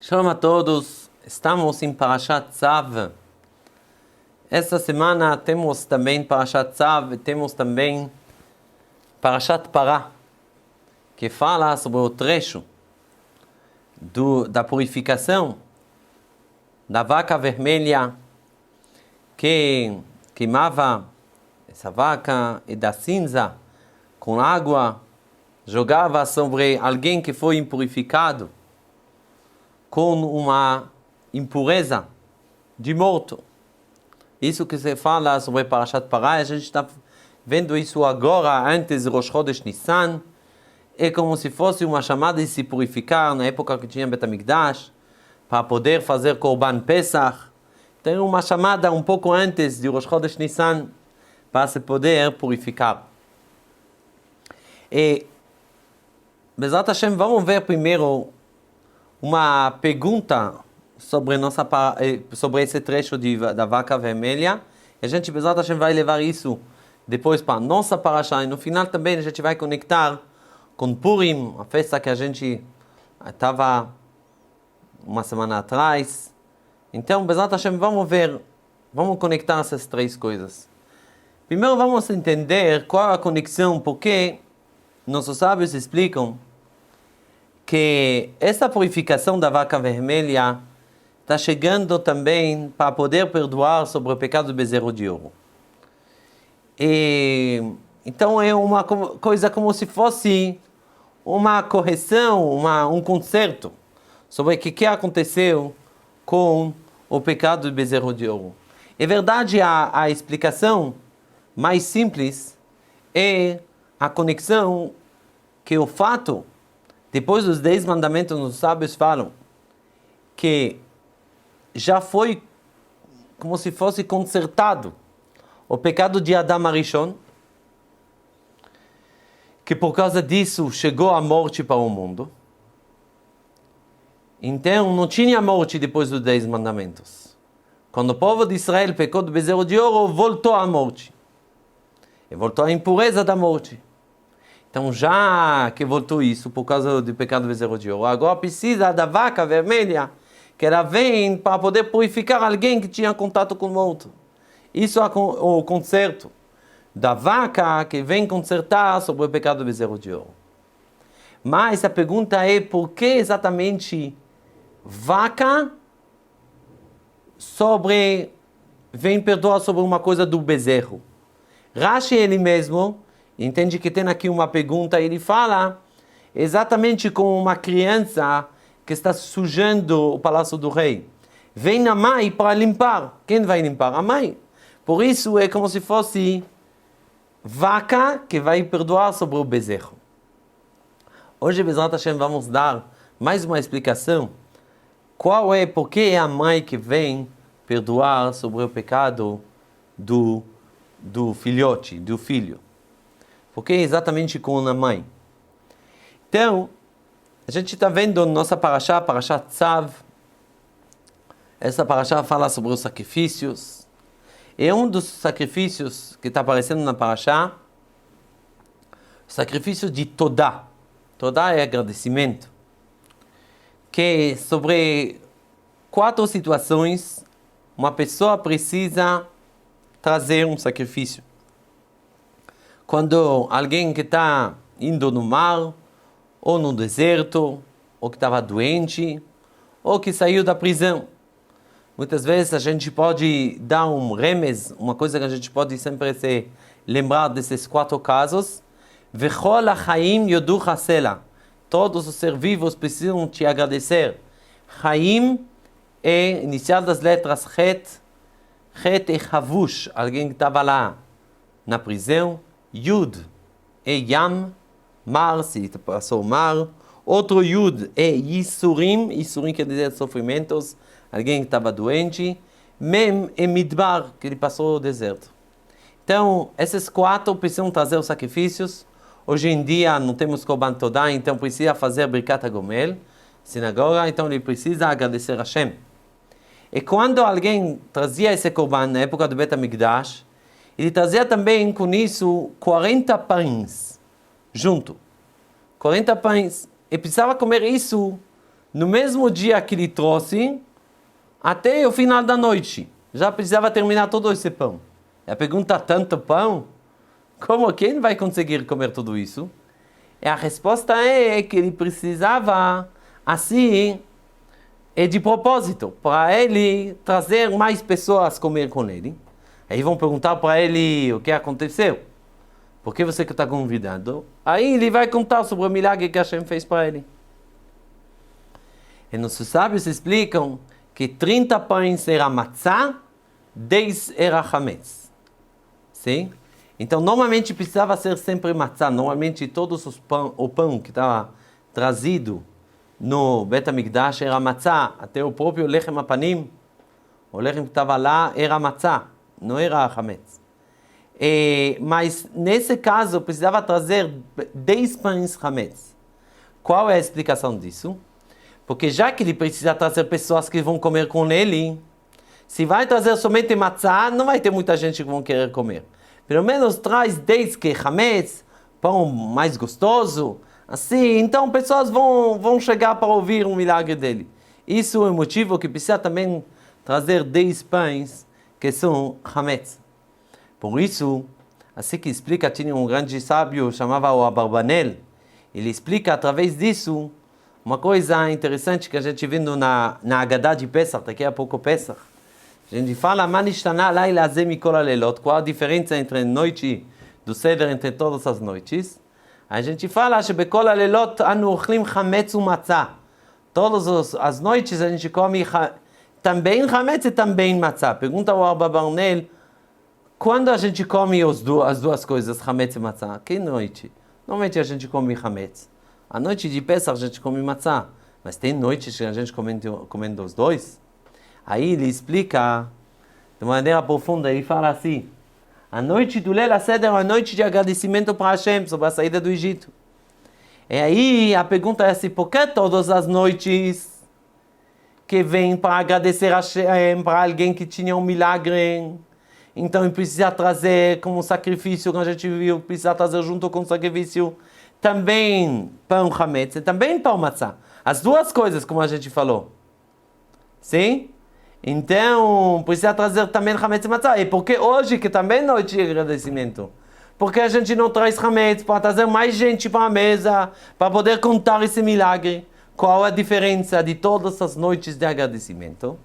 Shalom a todos, estamos em Parashat Tzav. Esta semana temos também Parashat Tzav, temos também Parashat Pará, que fala sobre o trecho da purificação da vaca vermelha que queimava essa vaca e da cinza com água, jogava sobre alguém que foi impurificado com uma impureza de morto. Isso que se fala sobre Parashat Pará, a gente está vendo isso agora, antes de Rosh Chodesh Nissan. É como se fosse uma chamada de se purificar na época que tinha Bet HaMikdash, para poder fazer Korban Pesach. Tem uma chamada um pouco antes de Rosh Chodesh Nissan, para se poder purificar. E, Bezat Hashem, vamos ver primeiro uma pergunta sobre esse trecho da vaca vermelha. E a gente, Bezat Hashem, vai levar isso depois para a nossa parasha. E no final também a gente vai conectar com Purim, a festa que a gente estava uma semana atrás. Então, Bezat Hashem, vamos conectar essas três coisas. Primeiro vamos entender qual é a conexão, porque nossos sábios explicam que essa purificação da vaca vermelha está chegando também para poder perdoar sobre o pecado do bezerro de ouro. Então é uma coisa como se fosse uma correção, um conserto sobre o que aconteceu com o pecado do bezerro de ouro. É verdade, a explicação mais simples é a conexão que o fato, depois dos 10 mandamentos, os sábios falam que já foi como se fosse consertado o pecado de Adam Arishon, que por causa disso chegou a morte para o mundo. Então não tinha morte depois dos 10 mandamentos. Quando o povo de Israel pecou do bezerro de ouro, voltou à morte. E voltou à impureza da morte. Então, já que voltou isso por causa do pecado do bezerro de ouro, agora precisa da vaca vermelha, que ela vem para poder purificar alguém que tinha contato com o morto. Isso é o conserto da vaca que vem consertar sobre o pecado do bezerro de ouro. Mas a pergunta é, por que exatamente vaca vem perdoar sobre uma coisa do bezerro? Rashi, ele mesmo, entende que tem aqui uma pergunta, ele fala exatamente como uma criança que está sujando o palácio do rei. Vem a mãe para limpar. Quem vai limpar? A mãe. Por isso é como se fosse vaca que vai perdoar sobre o bezerro. Hoje, Bezrat Hashem, vamos dar mais uma explicação. Por que é a mãe que vem perdoar sobre o pecado do filhote, do filho? Porque é exatamente com a mãe. Então, a gente está vendo nossa parasha, Parashat Tzav. Essa parasha fala sobre os sacrifícios. E um dos sacrifícios que está aparecendo na parasha, o sacrifício de Todá. Todá é agradecimento. Que sobre 4 situações, uma pessoa precisa trazer um sacrifício. Quando alguém que está indo no mar, ou no deserto, ou que estava doente, ou que saiu da prisão. Muitas vezes a gente pode dar um remes, uma coisa que a gente pode sempre se lembrar desses 4 casos. Vechol hachaim yodu chasela. Todos os seres vivos precisam te agradecer. Chaim é inicial das letras Het. Het é Havush, alguém que estava lá na prisão. Yud é Yam, mar, se passou o mar. Outro Yud é Yisurim, Yisurim quer dizer sofrimentos, alguém que estava doente. Mem é Midbar, que ele passou o deserto. Então, esses 4 precisam trazer os sacrifícios. Hoje em dia não temos Korban Todá, então precisa fazer Birkat HaGomel, sinagoga, então ele precisa agradecer a Hashem. E quando alguém trazia esse Korban na época do Bet HaMikdash, ele trazia também com isso 40 pães junto. 40 pães. E precisava comer isso no mesmo dia que ele trouxe, até o final da noite. Já precisava terminar todo esse pão. E a pergunta, tanto pão? Como quem vai conseguir comer tudo isso? E a resposta é que ele precisava, assim, de propósito, para ele trazer mais pessoas comer com ele. Aí vão perguntar para ele o que aconteceu. Por que você que está convidado? Aí ele vai contar sobre o milagre que Hashem fez para ele. E nossos sábios explicam que 30 pães era matzá, 10 era chametz. Sim? Então, normalmente precisava ser sempre matzá. Normalmente, todos o pão que estava trazido no Bet HaMikdash era matzá. Até o próprio lechem apanim, o lechem que estava lá, era matzá. Não era chametz. Mas, nesse caso, precisava trazer 10 pães chametz. Qual é a explicação disso? Porque já que ele precisa trazer pessoas que vão comer com ele, se vai trazer somente matzá, não vai ter muita gente que vão querer comer. Pelo menos traz 10 que chametz, pão mais gostoso, assim, então pessoas vão chegar para ouvir um milagre dele. Isso é o motivo que precisa também trazer 10 pães que são chametz. Por isso, assim que explica, tinha um grande sábio, chamava-o Abarbanel, ele explica através disso uma coisa interessante que a gente vendo na Haggadah de Pesach, daqui a pouco Pesach. A gente fala, qual a diferença entre a noite do Seder, entre todas as noites? A gente fala, todas as noites a gente come também chametz e também matzah. Pergunta ao Abarbanel, quando a gente come as duas coisas, chametz e matzah? Que noite? Normalmente a gente come chametz. A noite de Pesach a gente come matzah. Mas tem noites que a gente comendo os dois. Aí ele explica de maneira profunda, ele fala assim, a noite do Leil HaSeder é uma noite de agradecimento para Hashem, sobre a saída do Egito. E aí a pergunta é assim, por que todas as noites que vem para agradecer a Hashem, para alguém que tinha um milagre, então ele precisa trazer como sacrifício, que a gente viu, precisa trazer junto com o sacrifício, também pão chametz e também pão matzah. As duas coisas, como a gente falou. Sim? Então, precisa trazer também chametz e matzah. E porque hoje, que também é noite de agradecimento, porque a gente não traz chametz para trazer mais gente para a mesa, para poder contar esse milagre? Qual a diferença de todas as noites de agradecimento?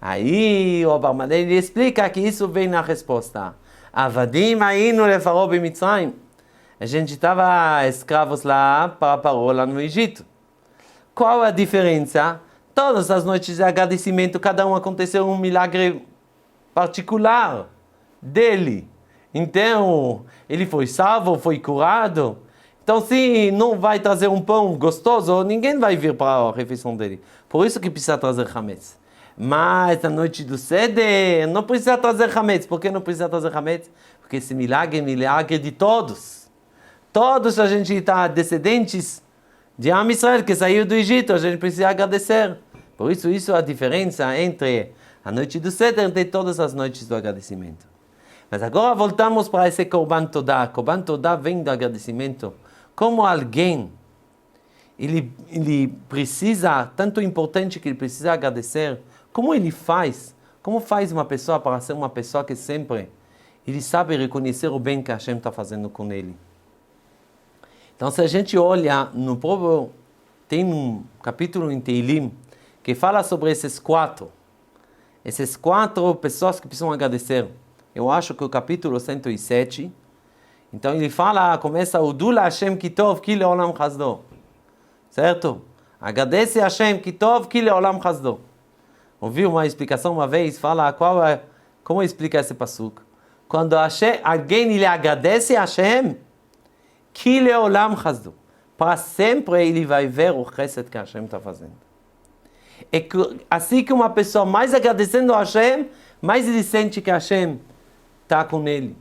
Aí o Abarbanel explica que isso vem na resposta. Avadim ainu lefaró b'Mitzrayim. A gente estava escravos lá para Paró, lá no Egito. Qual a diferença? Todas as noites de agradecimento, cada um aconteceu um milagre particular dele. Então, ele foi salvo, foi curado. Então, se não vai trazer um pão gostoso, ninguém vai vir para a refeição dele. Por isso que precisa trazer chametz. Mas, na noite do Seder, não precisa trazer chametz. Por que não precisa trazer chametz? Porque esse milagre é milagre de todos. Todos a gente está descendentes de Am Israel que saiu do Egito, a gente precisa agradecer. Por isso é a diferença entre a noite do Seder e todas as noites do agradecimento. Mas agora voltamos para esse Korban Todah. Korban Todah vem do agradecimento. Como alguém, ele precisa, tanto importante que ele precisa agradecer, como ele faz? Como faz uma pessoa para ser uma pessoa que sempre ele sabe reconhecer o bem que Hashem está fazendo com ele? Então, se a gente olha no próprio, tem um capítulo em Teilim que fala sobre essas quatro pessoas que precisam agradecer. Eu acho que o capítulo 107, então ele fala, começa o Dula Hashem Kitov Ki Leolam Chasdo. Certo? Agradece a Hashem Kitov Ki Leolam Chasdo. Ouviu uma explicação uma vez? Fala como explica esse passuco? Quando alguém ele agradece a Hashem, Ki Leolam Chasdo. Para sempre ele vai ver o chesed que Hashem está fazendo. É assim que uma pessoa mais agradecendo a Hashem, mais ele sente que Hashem está com ele.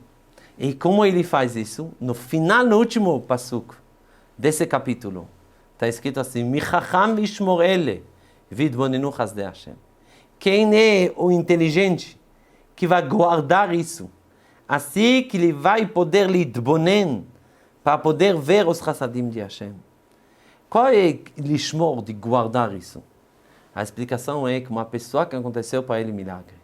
E como ele faz isso? No final, no último passuco desse capítulo, está escrito assim, Michacham vishmor ele, vidbonenu chasdei Hashem. Quem é o inteligente que vai guardar isso? Assim que ele vai poder lidbonen, para poder ver os chassadim de Hashem. Qual é lishmor, de guardar isso? A explicação é que uma pessoa que aconteceu para ele milagre.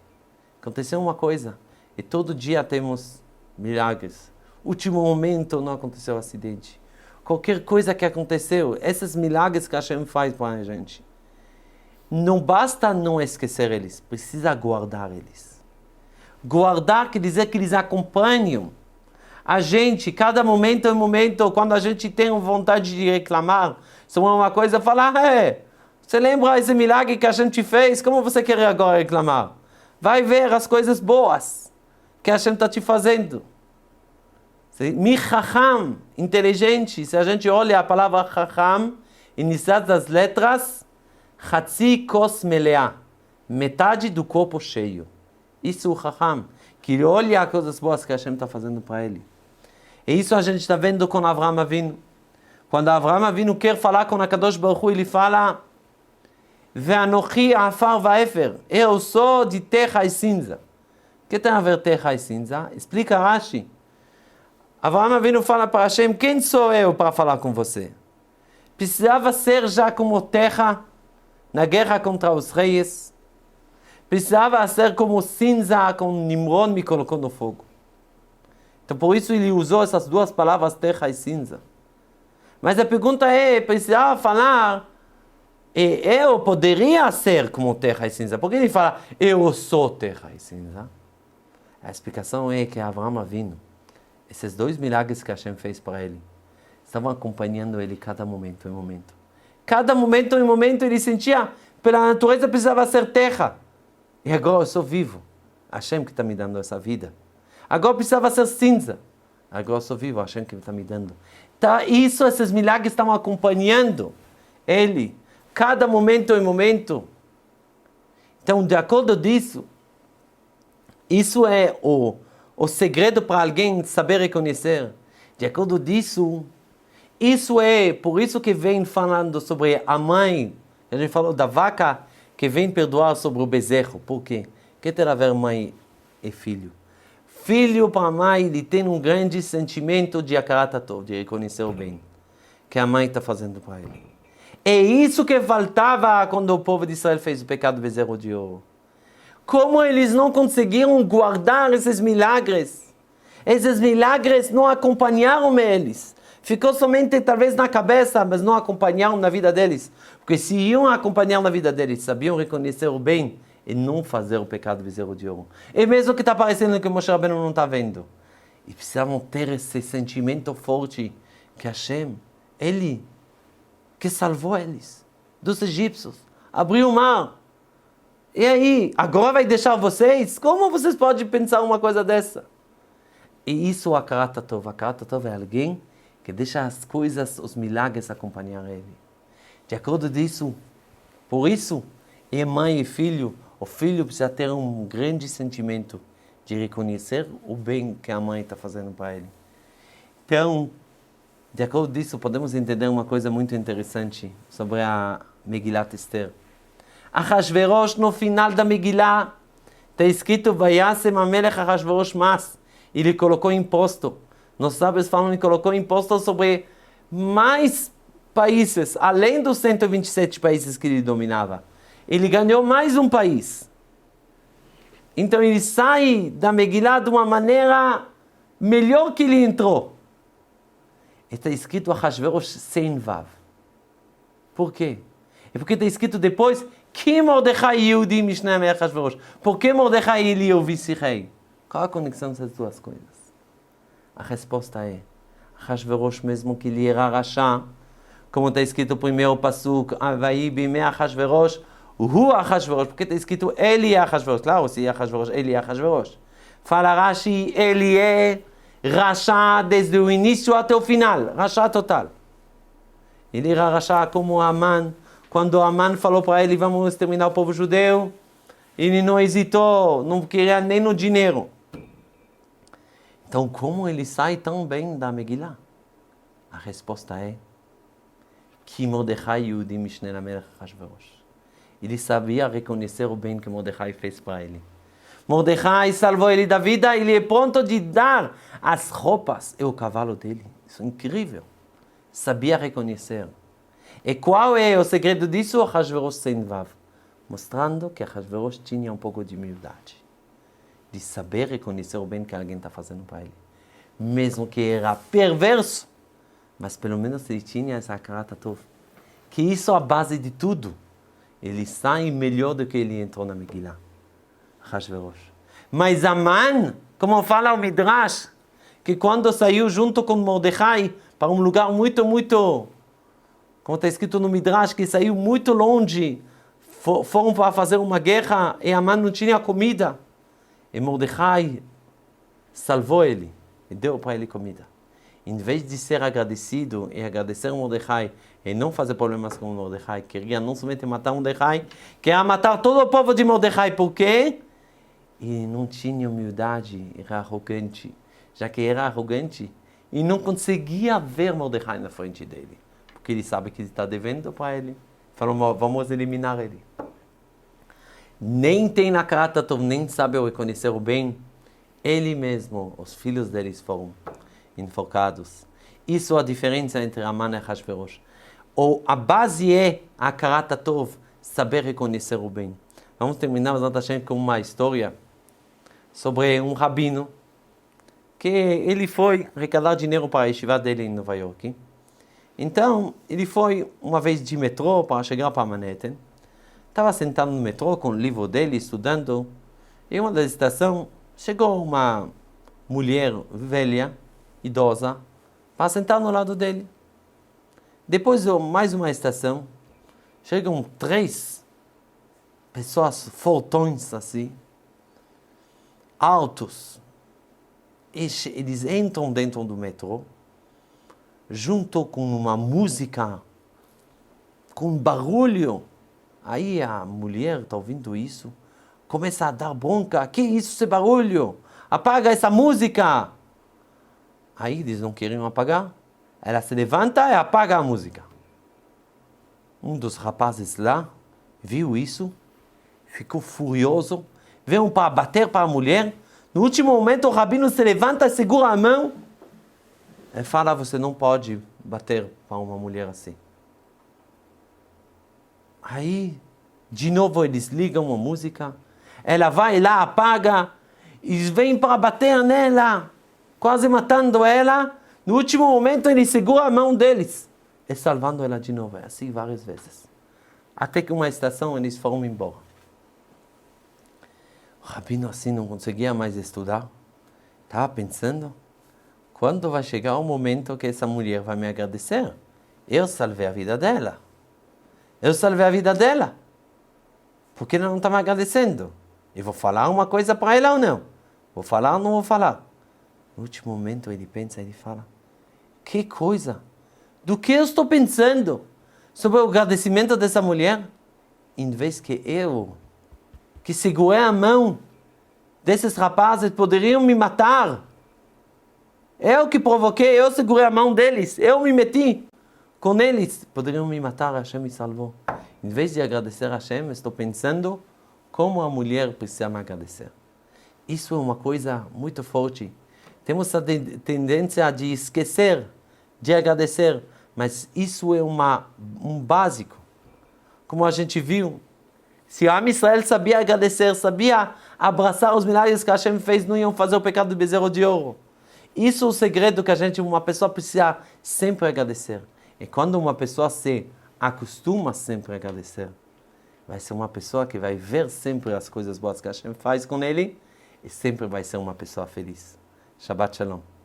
Aconteceu uma coisa, e todo dia temos milagres. Último momento não aconteceu acidente. Qualquer coisa que aconteceu, esses milagres que a Hashem faz para a gente. Não basta não esquecer eles, precisa guardar eles. Guardar quer dizer que eles acompanham a gente, cada momento é momento, quando a gente tem vontade de reclamar sobre uma coisa, falar, você lembra esse milagre que a gente fez? Como você quer agora reclamar? Vai ver as coisas boas que a gente está te fazendo. Michacham, inteligente, se a gente olha a palavra chacham, iniciada das letras, Chatzi kos melea, metade do copo cheio. Isso é o chacham, que ele olha as coisas boas que a Hashem está fazendo para ele. E isso a gente está vendo com Avraham Avinu. Quando Avraham Avinu quer falar com a Kadosh Baruch Hu, ele fala, Ve'anochi afar va'efer, eu sou de terra e cinza. O que tem a ver terra e cinza? Explica Rashi. Avraham Avinu fala para Hashem, quem sou eu para falar com você? Precisava ser já como terra na guerra contra os reis. Precisava ser como cinza, como Nimrod me colocou no fogo. Então por isso ele usou essas duas palavras, terra e cinza. Mas a pergunta é, precisava falar, eu poderia ser como terra e cinza. Por que ele fala, eu sou terra e cinza? A explicação é que Avraham Avinu, esses dois milagres que Hashem fez para ele, estavam acompanhando ele cada momento em momento. Cada momento em momento ele sentia, pela natureza precisava ser terra. E agora eu sou vivo. Hashem que está me dando essa vida. Agora precisava ser cinza. Agora eu sou vivo. Hashem que está me dando. Tá, isso, esses milagres estão acompanhando ele. Cada momento em momento. Então, de acordo disso, isso é o segredo para alguém saber reconhecer. De acordo disso, isso é, por isso que vem falando sobre a mãe, a gente falou da vaca, que vem perdoar sobre o bezerro. Por quê? O que tem a ver mãe e filho? Filho para a mãe, ele tem um grande sentimento de akarat tov, de reconhecer o bem que a mãe está fazendo para ele. É isso que faltava quando o povo de Israel fez o pecado do bezerro de ouro. Como eles não conseguiram guardar esses milagres? Esses milagres não acompanharam eles. Ficou somente talvez na cabeça, mas não acompanharam na vida deles. Porque se iam acompanhar na vida deles, sabiam reconhecer o bem e não fazer o pecado do bezerro de ouro. E mesmo que está parecendo que Moshe Rabbeinu não está vendo. E precisavam ter esse sentimento forte que Hashem, Ele, que salvou eles dos egípcios, abriu o mar. E aí, agora vai deixar vocês? Como vocês podem pensar uma coisa dessa? E isso é a Akarat Tov. A Akarat Tov é alguém que deixa as coisas, os milagres acompanhar ele. De acordo disso, por isso, é mãe e filho, o filho precisa ter um grande sentimento de reconhecer o bem que a mãe está fazendo para ele. Então, de acordo disso, podemos entender uma coisa muito interessante sobre a Megilat Esther. Ahasverosh, no final da Megillah, está escrito, Vayasem Amelech Ahasverosh mas. Ele colocou imposto. Nós sábios falam que colocou imposto sobre mais países, além dos 127 países que ele dominava. Ele ganhou mais um país. Então ele sai da Megillah de uma maneira melhor que ele entrou. Está escrito Ahasverosh sem vav. Por quê? É porque está escrito depois que Mordechai Yehudi Mishnei Ahasverosh. Por que Mordechai ele é o vice-rei? Qual a conexão dessas duas coisas? A resposta é Ahasverosh, mesmo que ele era rachá, como está escrito o primeiro pasuk, Avaí bimei Ahasverosh, Ahasverosh, porque está escrito ele é Ahasverosh. Claro, se é Ahasverosh, ele é Ahasverosh. Fala Rashi, ele é rachá desde o início até o final, rachá total. Ele era rachá como Aman. Quando Aman falou para ele, vamos exterminar o povo judeu, ele não hesitou, não queria nem no dinheiro. Então, como ele sai tão bem da Megillah? A resposta é que Mordechai Yehudi Mishnei Lamelech Ahasverosh. Ele sabia reconhecer o bem que Mordechai fez para ele. Mordechai salvou ele da vida, ele é pronto de dar as roupas e o cavalo dele. Isso é incrível. Sabia reconhecer. E qual é o segredo disso? Ahasverosh sem vav. Mostrando que Ahasverosh tinha um pouco de humildade. De saber reconhecer o bem que alguém está fazendo para ele. Mesmo que era perverso, mas pelo menos ele tinha essa carata tov. Que isso é a base de tudo. Ele sai melhor do que ele entrou na Megillah. Ahasverosh. Mas Aman, como fala o Midrash, que quando saiu junto com Mordecai para um lugar muito, como está escrito no Midrash, que saiu muito longe, foram para fazer uma guerra e Aman não tinha comida. E Mordecai salvou ele e deu para ele comida. Em vez de ser agradecido e agradecer Mordecai e não fazer problemas com Mordecai, queria não somente matar Mordecai, queria matar todo o povo de Mordecai. Por quê? E não tinha humildade, era arrogante. Já que era arrogante, e não conseguia ver Mordecai na frente dele. Porque ele sabe que ele está devendo para ele. Falou, vamos eliminar ele. Nem tem na carta, nem sabe reconhecer o bem. Ele mesmo, os filhos deles foram enforcados. Isso é a diferença entre Aman e Ahasverosh. A base é a carta tov, saber reconhecer o bem. Vamos terminar com uma história sobre um rabino que ele foi arrecadar dinheiro para a yeshiva dele em Nova York. Então, ele foi uma vez de metrô para chegar para Manhattan. Estava sentado no metrô com o livro dele, estudando. E em uma das estações, chegou uma mulher velha, idosa, para sentar no lado dele. Depois de mais uma estação, chegam 3 pessoas fortões assim, altos. Eles entram dentro do metrô, junto com uma música, com barulho. Aí a mulher está ouvindo isso, começa a dar bronca. Que isso, esse barulho? Apaga essa música! Aí eles não queriam apagar. Ela se levanta e apaga a música. Um dos rapazes lá viu isso, ficou furioso, veio para bater para a mulher. No último momento o rabino se levanta, segura a mão e fala, você não pode bater para uma mulher assim. Aí, de novo eles ligam a música, ela vai lá, apaga, e vem para bater nela, quase matando ela. No último momento ele segura a mão deles e salvando ela de novo, assim várias vezes. Até que uma estação eles foram embora. O rabino assim não conseguia mais estudar. Estava pensando, quando vai chegar o momento que essa mulher vai me agradecer? Eu salvei a vida dela. Eu salvei a vida dela. Por que ela não está me agradecendo? Eu vou falar uma coisa para ela ou não? Vou falar ou não vou falar? No último momento ele pensa, ele fala, que coisa? Do que eu estou pensando? Sobre o agradecimento dessa mulher? Em vez que eu, que segurei a mão desses rapazes, poderiam me matar. Eu que provoquei, eu segurei a mão deles, eu me meti com eles. Poderiam me matar, Hashem me salvou. Em vez de agradecer a Hashem, estou pensando como a mulher precisa me agradecer. Isso é uma coisa muito forte. Temos a tendência de esquecer, de agradecer, mas isso é um básico. Como a gente viu, se o Am Israel sabia agradecer, sabia abraçar os milagres que Hashem fez, não iam fazer o pecado do bezerro de ouro. Isso é o segredo que uma pessoa precisa sempre agradecer. E quando uma pessoa se acostuma sempre a agradecer, vai ser uma pessoa que vai ver sempre as coisas boas que Hashem faz com ele e sempre vai ser uma pessoa feliz. Shabbat Shalom.